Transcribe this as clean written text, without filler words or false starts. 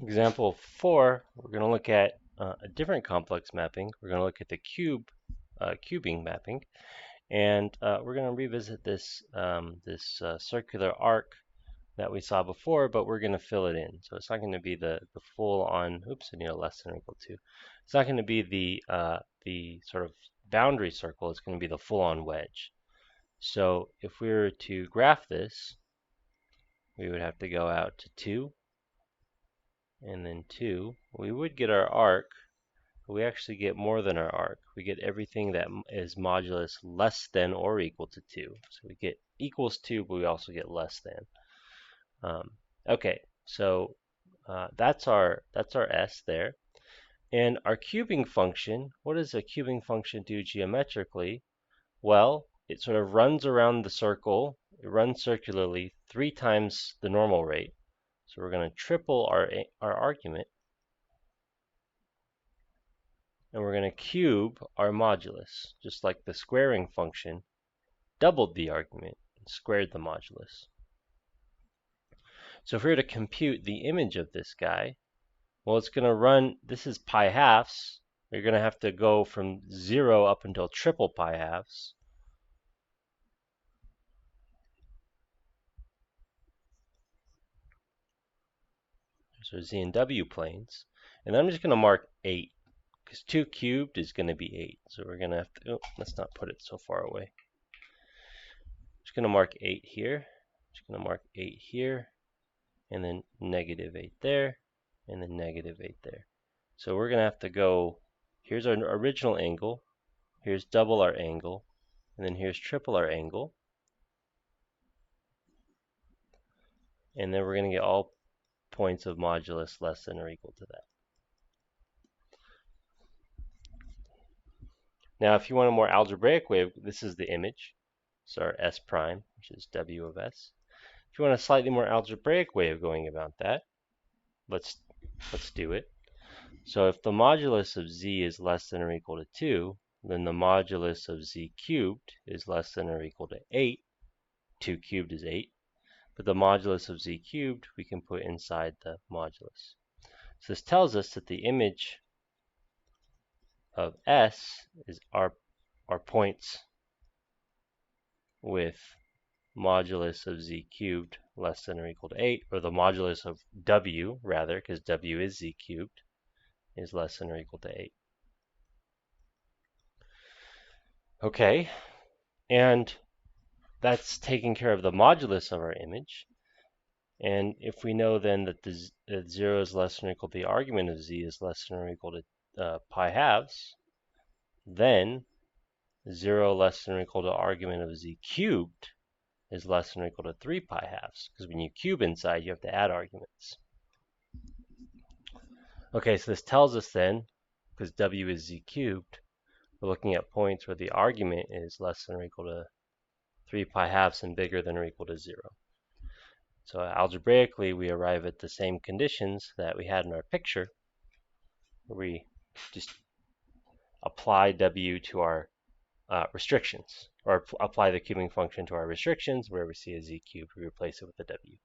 Example 4, we're going to look at a different complex mapping. We're going to look at the cubing mapping, and we're going to revisit this circular arc that we saw before, but we're going to fill it in. So it's not going to be the full on. Oops, I need a less than or equal to. It's not going to be the sort of boundary circle. It's going to be the full on wedge. So if we were to graph this, we would have to go out to 2 and then 2. We would get our arc, but we actually get more than our arc. We get everything that is modulus less than or equal to 2. So we get equals 2, but we also get less than. Okay, so that's our S there. And our cubing function, what does a cubing function do geometrically? Well, it sort of runs around the circle. It runs circularly 3 times the normal rate. So we're going to triple our argument, and we're going to cube our modulus, just like the squaring function doubled the argument and squared the modulus. So if we were to compute the image of this guy, well, it's going to run, this is pi halves. You're going to have to go from 0 up until triple pi halves. So Z and W planes. And I'm just going to mark 8, because 2 cubed is going to be 8. So we're going to have to, oh, let's not put it so far away. Just going to mark 8 here. Just going to mark 8 here. And then negative 8 there. And then negative 8 there. So we're going to have to go, here's our original angle. Here's double our angle. And then here's triple our angle. And then we're going to get all points of modulus less than or equal to that. Now, if you want a more algebraic way, this is the image. So our S prime, which is W of S. If you want a slightly more algebraic way of going about that, let's do it. So if the modulus of Z is less than or equal to 2, then the modulus of Z cubed is less than or equal to 8. 2 cubed is 8. But the modulus of Z cubed we can put inside the modulus. So this tells us that the image of S is our points with modulus of Z cubed less than or equal to 8, or the modulus of W, rather, because W is Z cubed, is less than or equal to 8. Okay, and that's taking care of the modulus of our image. And if we know then that that 0 is less than or equal to the argument of Z is less than or equal to pi halves, then 0 less than or equal to the argument of Z cubed is less than or equal to 3 pi halves, because when you cube inside, you have to add arguments. Okay, so this tells us then, because W is Z cubed, we're looking at points where the argument is less than or equal to 3 pi halves and bigger than or equal to 0. So algebraically, we arrive at the same conditions that we had in our picture, where we just apply W to our restrictions, or apply the cubing function to our restrictions. Where we see a Z cubed, we replace it with a W.